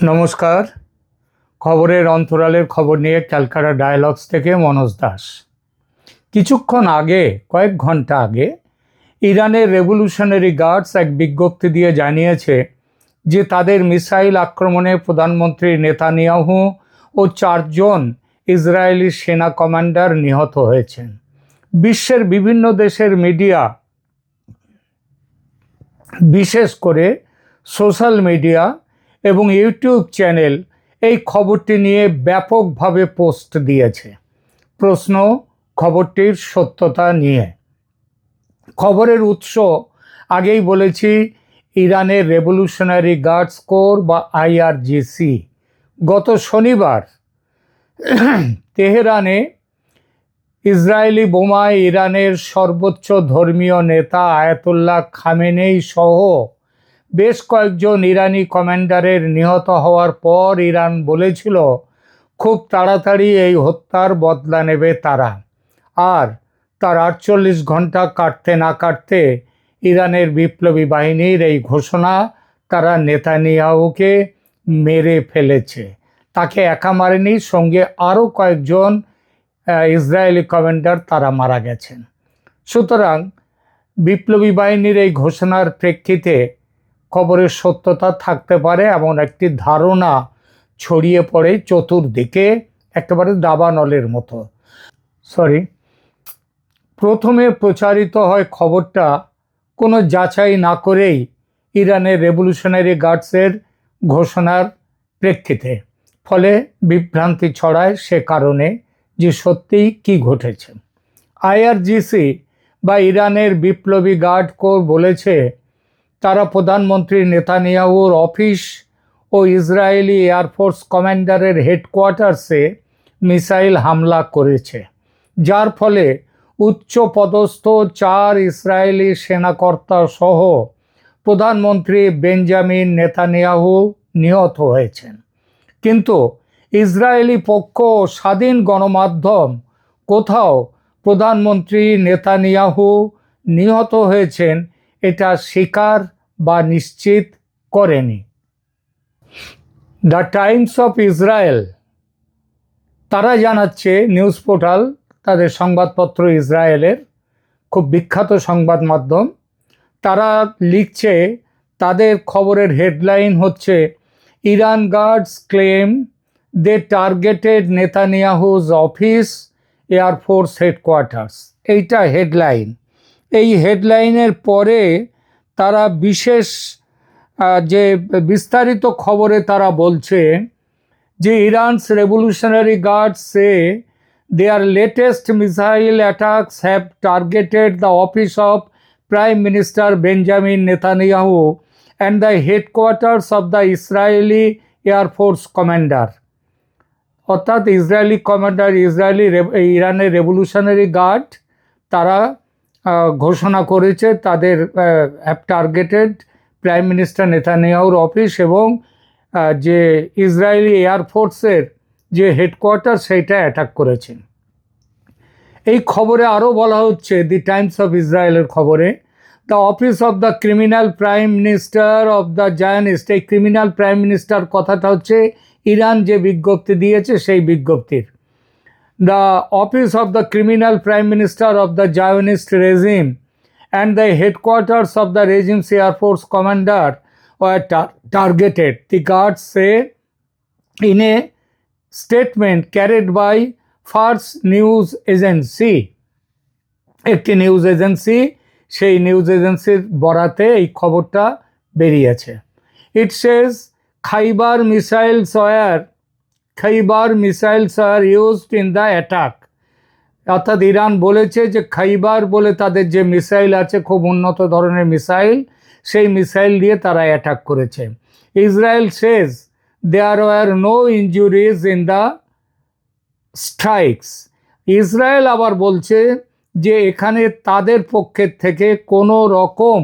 নমস্কার। খবরের অন্তরালের খবর নিয়ে ক্যালকাটা ডায়ালগস থেকে মনোজ দাস। কিছুক্ষণ আগে, কয়েক ঘন্টা আগে, ইরানের রেভলিউশনারি গার্ডস এক বিজ্ঞপ্তি দিয়ে জানিয়েছে যে তাদের মিসাইল আক্রমণে প্রধানমন্ত্রী নেতানিয়াহু ও 4 জন ইসরায়েলি সেনা কমান্ডার নিহত হয়েছেন। বিশ্বের বিভিন্ন দেশের মিডিয়া, বিশেষ করে সোশ্যাল মিডিয়া এবং ইউটিউব চ্যানেল এই খবরটি নিয়ে ব্যাপকভাবে পোস্ট দিয়েছে। প্রশ্ন খবরটির সত্যতা নিয়ে। খবরের উৎস আগেই বলেছি, ইরানের রেভলিউশনারি গার্ডস কোর বা আইআরজিসি গত শনিবার তেহরানে ইসরায়েলি বোমায় ইরানের সর্বোচ্চ ধর্মীয় নেতা আয়াতুল্লাহ খামেনেই সহ বেশ কয়েকজন ইরানি কমান্ডারের নিহত হওয়ার পর ইরান বলেছিল খুব তাড়াতাড়ি এই হত্যার বদলা নেবে তারা। আর তার 48 ঘন্টা কাটতে না কাটতে ইরানের বিপ্লবী বাহিনীর এই ঘোষণা, তারা নেতানিয়াহুকে মেরে ফেলেছে। তাকে একা মারেনি, সঙ্গে আরও কয়েকজন ইসরায়েলি কমান্ডার তারা মারা গেছেন। সুতরাং বিপ্লবী বাহিনীর এই ঘোষণার প্রেক্ষিতে খবরের সত্যতা থাকতে পারে এমন একটি ধারণা ছড়িয়ে পড়ে চতুর্দিকে, একেবারে দাবানলের মতো। প্রথমে প্রচারিত হয় খবরটা কোনো যাচাই না করেই ইরানের রেভলিউশনারি গার্ডসের ঘোষণার প্রেক্ষিতে, ফলে বিভ্রান্তি ছড়ায় সে কারণে যে সত্যিই কি ঘটেছে। আইআরজিসি বা ইরানের বিপ্লবী গার্ড কোর বলেছে তারা প্রধানমন্ত্রী নেতানিয়াহুর অফিস ও ইসরায়েলি এয়ারফোর্স কমান্ডারের হেডকোয়ার্টার্সে মিসাইল হামলা করেছে, যার ফলে উচ্চপদস্থ 4 ইসরায়েলি সেনাকর্তা সহ প্রধানমন্ত্রী বেঞ্জামিন নেতানিয়াহু নিহত হয়েছেন। কিন্তু ইসরায়েলি পক্ষ ও স্বাধীন গণমাধ্যম কোথাও প্রধানমন্ত্রী নেতানিয়াহু নিহত হয়েছেন এটা স্বীকার বা নিশ্চিত করেনি। দ্য টাইমস অফ ইসরায়েল তারা জানাচ্ছে, নিউজ পোর্টাল, তাদের সংবাদপত্র ইসরায়েলের খুব বিখ্যাত সংবাদ মাধ্যম, তারা লিখছে, তাদের খবরের হেডলাইন হচ্ছে ইরান গার্ডস ক্লেম দে টার্গেটেড নেতানিয়াহুজ অফিস এয়ারফোর্স হেডকোয়ার্টার্স। এইটা হেডলাইন। এই হেডলাইনের পরে তারা বিশেষ যে বিস্তারিত খবরে তারা বলছে যে ইরানস revolutionary guards say their latest missile attacks have targeted the office of Prime Minister Benjamin Netanyahu and the headquarters of the Israeli Air Force Commander. অর্থাৎ ইসরায়েলি কমান্ডার, ইরানের রেভলিউশনারি গার্ড, তারা ঘোষণা করেছে তাদের টার্গেটেড প্রাইম মিনিস্টার নেতানিয়াহুর office এবং যে Israeli এয়ারফোর্সের যে হেডকোয়ার্টার সেইটা অ্যাটাক করেছেন। এই খবরে আরও বলা হচ্ছে, দি টাইমস অফ ইসরায়েলের খবরে, the office of the criminal prime minister of the Zionist, এই ক্রিমিনাল প্রাইম মিনিস্টার কথাটা হচ্ছে ইরান যে বিজ্ঞপ্তি দিয়েছে সেই বিজ্ঞপ্তির, the office of the criminal prime minister of the Zionist regime and the headquarters of the regime's air force commander were targeted, the guards say in a statement carried by Fars news agency. একটি news agency, সেই news এজেন্সির বরাতে এই খবরটা বেরিয়েছে। It Sage Khyber missiles were used in the attack. অর্থাৎ Iran বলেছে যে খাইবার বলে তাদের যে মিসাইল আছে, খুব উন্নত ধরনের মিসাইল, সেই মিসাইল দিয়ে তারা অ্যাটাক করেছে। Israel Sage there were no injuries in the strikes. Israel আবার বলছে যে এখানে তাদের পক্ষের থেকে কোনো রকম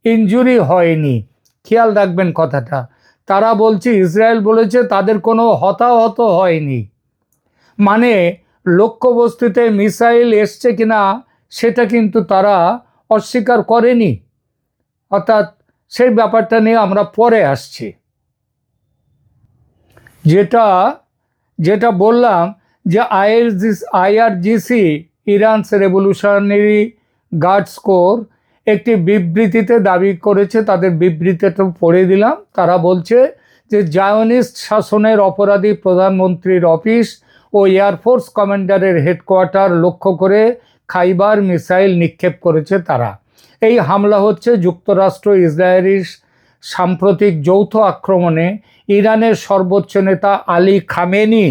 ইনজুরি হয়নি। খেয়াল রাখবেন কথাটা, তারা বলছে, ইসরায়েল বলেছে তাদের কোনো হতাহত হয়নি, মানে লক্ষ্যবস্তুতে মিসাইল এসছে কিনা সেটা কিন্তু তারা অস্বীকার করেনি। অর্থাৎ সেই ব্যাপারটা নিয়ে আমরা পরে আসছি। যেটা যেটা বললাম যে আইআরজিসি ইরানস রেভলিউশনারি গার্ডস কোর একটি বিবৃতিতে দাবি করেছে, তাদের বিবৃতিটা পড়ে দিলাম। তারা বলছে যে জায়নিস্ট শাসনের অপরাধী প্রধানমন্ত্রীর অফিস ও এয়ারফোর্স কমান্ডারের হেডকোয়ার্টার লক্ষ্য করে খাইবার মিসাইল নিক্ষেপ করেছে তারা। এই হামলা হচ্ছে যুক্তরাষ্ট্র ইসরায়েলের সাম্প্রতিক যৌথ আক্রমণে ইরানের সর্বোচ্চ নেতা আলী খামেনি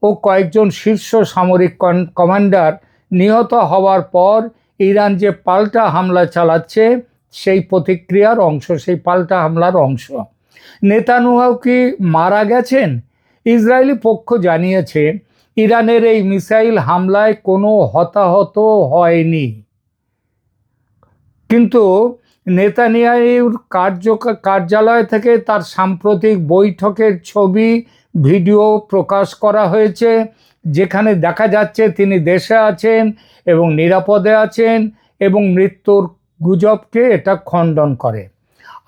ও কয়েকজন শীর্ষ সামরিক কমান্ডার নিহত হওয়ার পর ইরান যে পাল্টা হামলা চালাচ্ছে সেই প্রতিক্রিয়ার অংশ, সেই পাল্টা হামলার অংশ। নেতানিয়াহু কি মারা গেছেন? ইসরায়েলি পক্ষ জানিয়েছে ইরানের এই মিসাইল হামলায় কোনো হতাহত হয়নি, কিন্তু নেতানিয়াহুর কার্যালয় থেকে তার সাম্প্রতিক বৈঠকের ছবি ভিডিও প্রকাশ করা হয়েছে, যেখানে দেখা যাচ্ছে তিনি দেশে আছেন এবং নিরাপদে আছেন এবং মৃত্যুর গুজবকে এটা খণ্ডন করে।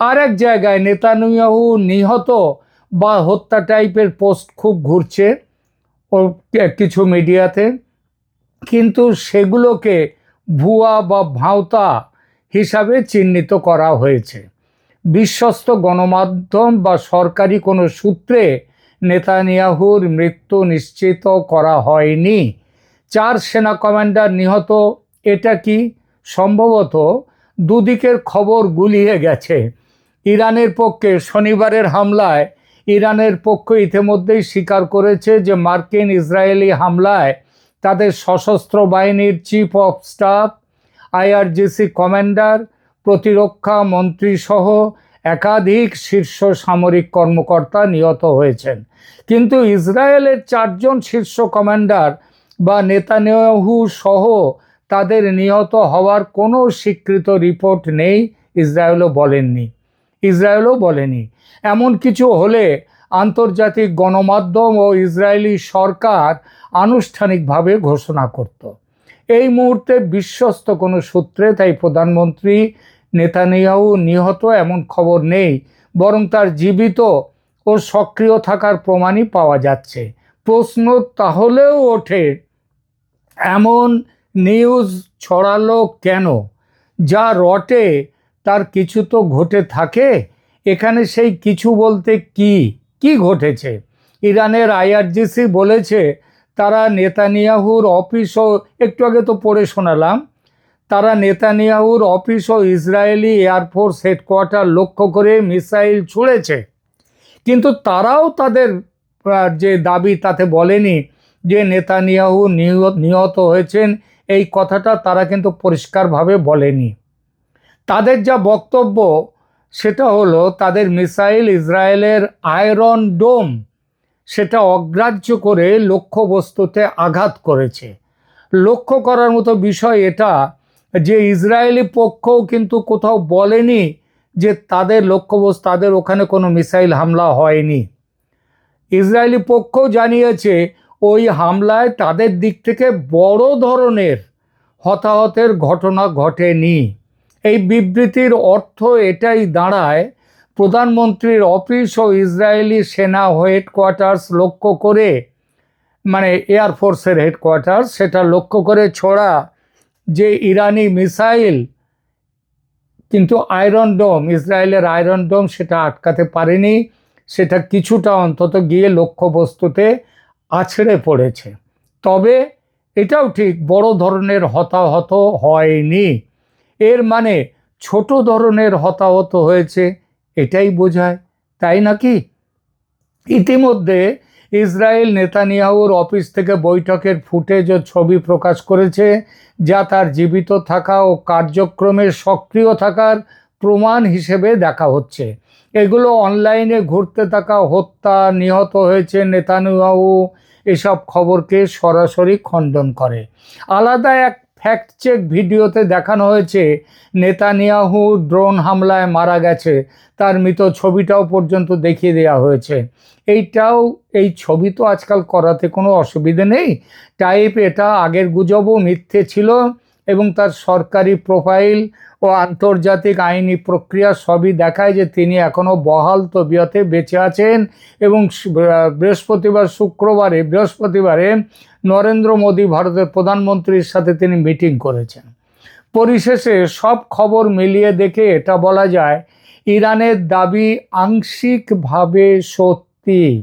আর এক জায়গায় নেতানিয়াহু নিহত বা হত্যা টাইপের পোস্ট খুব ঘুরছে ও কিছু মিডিয়াতে, কিন্তু সেগুলোকে ভুয়া বা ভাঁওতা হিসাবে চিহ্নিত করা হয়েছে। বিশ্বস্ত গণমাধ্যম বা সরকারি কোনো সূত্রে নেতানিয়াহুর মৃত্যু নিশ্চিত করা হয়নি। 4 সেনা কমান্ডার নিহত, এটা কি সম্ভবত দুদিকের খবর গুলিয়ে গেছে। ইরানের পক্ষে শনিবারের হামলায় ইরানের পক্ষ ইতিমধ্যেই স্বীকার করেছে যে মার্কিন ইসরায়েলি হামলায় তাদের সশস্ত্র বাহিনীর chief of staff, IRGC commander, প্রতিরক্ষা মন্ত্রী সহ একাধিক শীর্ষ সামরিক কর্মকর্তা নিহত হয়েছেন। কিন্তু ইসরায়েলের 4 জন শীর্ষ কমান্ডার বা নেতানিয়াহু সহ তাদের নিহত হওয়ার কোনো স্বীকৃত রিপোর্ট নেই, ইসরায়েলও বলেনি। এমন কিছু হলে আন্তর্জাতিক গণমাধ্যম ও ইসরায়েলি সরকার আনুষ্ঠানিকভাবে ঘোষণা করত। এই মুহূর্তে বিশ্বস্ত কোনো সূত্রে তাই প্রধানমন্ত্রী নেতানিয়াহু নিহত এমন খবর নেই, বরং তার জীবিত ও সক্রিয় থাকার প্রমাণই পাওয়া যাচ্ছে। প্রশ্ন তাহলেও ওঠে, এমন নিউজ ছড়ালো কেন? যা রটে তার কিছু তো ঘটে থাকে। এখানে সেই কিছু বলতে কি ঘটেছে? ইরানের আইআরজিসি বলেছে তারা নেতানিয়াহুর অফিস ও, একটু আগে তো পড়ে শোনালাম, তারা নেতানিয়াহুর অফিস ও ইসরায়েলি এয়ারফোর্স হেডকোয়ার্টার লক্ষ্য করে মিসাইল ছুঁড়েছে। কিন্তু তারাও তাদের যে দাবি তাতে বলেনি যে নেতানিয়াহু নিহত হয়েছেন, এই কথাটা তারা কিন্তু পরিষ্কারভাবে বলেনি। তাদের যা বক্তব্য সেটা হলো তাদের মিসাইল ইসরায়েলের আয়রন ডোম সেটা অগ্রাহ্য করে লক্ষ্যবস্তুতে আঘাত করেছে। লক্ষ্য করার মতো বিষয় এটা যে ইসরায়েলি পক্ষও কিন্তু কোথাও বলেনি যে তাদের লক্ষ্যবস্তু, তাদের ওখানে কোনো মিসাইল হামলা হয়নি। ইসরায়েলি পক্ষও জানিয়েছে ওই হামলায় তাদের দিক থেকে বড় ধরনের হতাহতের ঘটনা ঘটেনি। এই বিবৃতির অর্থ এটাই দাঁড়ায়, প্রধানমন্ত্রীর অফিস ও ইসরায়েলি সেনা হেডকোয়ার্টার্স লক্ষ্য করে, মানে এয়ারফোর্সের হেডকোয়ার্টার, সেটা লক্ষ্য করে ছোড়া যে ইরানি মিসাইল, কিন্তু আয়রন ডোম, ইসরায়েলের আয়রন ডোম সেটা আটকাতে পারেনি। সেটা কিছুটা অন্তত গিয়ে লক্ষ্যবস্তুতে আছড়ে পড়েছে। তবে এটাও ঠিক বড় ধরনের হতাহত হয়নি। এর মানে ছোট ধরনের হতাহত হয়েছে, এটাই বোঝায়, তাই নাকি? ইতিমধ্যে ইসরায়েল নেতানিয়াহুর অফিস থেকে বৈঠকের ফুটেজ ও ছবি প্রকাশ করেছে, যা তার জীবিত থাকা ও কার্যক্রমে সক্রিয় থাকার প্রমাণ হিসেবে দেখা হচ্ছে। এগুলো অনলাইনে ঘুরতে থাকা হত্যা, নিহত হয়েছে নেতানিয়াহু, এসব খবরকে সরাসরি খণ্ডন করে। আলাদা এক ফ্যাক্ট চেক ভিডিওতে দেখানো হয়েছে নেতানিয়াহু ড্রোন হামলায় মারা গেছে, তার মৃত ছবিটাও পর্যন্ত দেখিয়ে দেওয়া হয়েছে। এই ছবি তো আজকাল করাতে কোনো অসুবিধে নেই, এটা আগের গুজবও মিথ্যে ছিল, এবং তার সরকারি প্রোফাইল ও আন্তর্জাতিক আইনি প্রক্রিয়া সবই দেখায় যে তিনি এখনও বহাল তবিয়তে বেঁচে আছেন। এবং বৃহস্পতিবারে নরেন্দ্র মোদী ভারতের প্রধানমন্ত্রীর সাথে তিনি মিটিং করেছেন। পরিশেষে সব খবর মিলিয়ে দেখে এটা বলা যায়, ইরানের দাবি আংশিকভাবে সত্যি।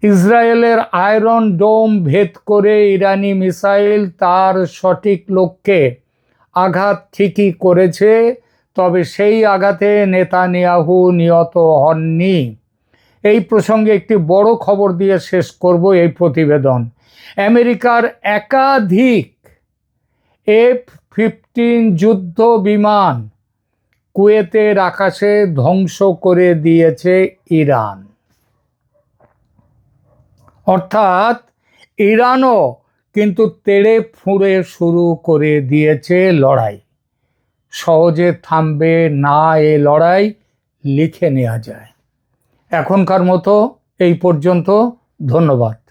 ইসরায়েলের আয়রন ডোম ভেদ করে ইরানি মিসাইল তার সঠিক লক্ষ্যে আঘাত ঠিকই করেছে, তবে সেই আঘাতে নেতানিয়াহু নিহত হননি। এই প্রসঙ্গে একটি বড় খবর দিয়ে শেষ করব এই প্রতিবেদন। আমেরিকার একাধিক F-15 যুদ্ধ বিমান কুয়েতের আকাশে ধ্বংস করে দিয়েছে ইরান। অর্থাৎ ইরানও কিন্তু তেড়ে ফুঁড়ে শুরু করে দিয়েছে লড়াই। সহজে থামবে না এ লড়াই, লিখে নেওয়া যায়। এখনকার মতো এই পর্যন্ত। ধন্যবাদ।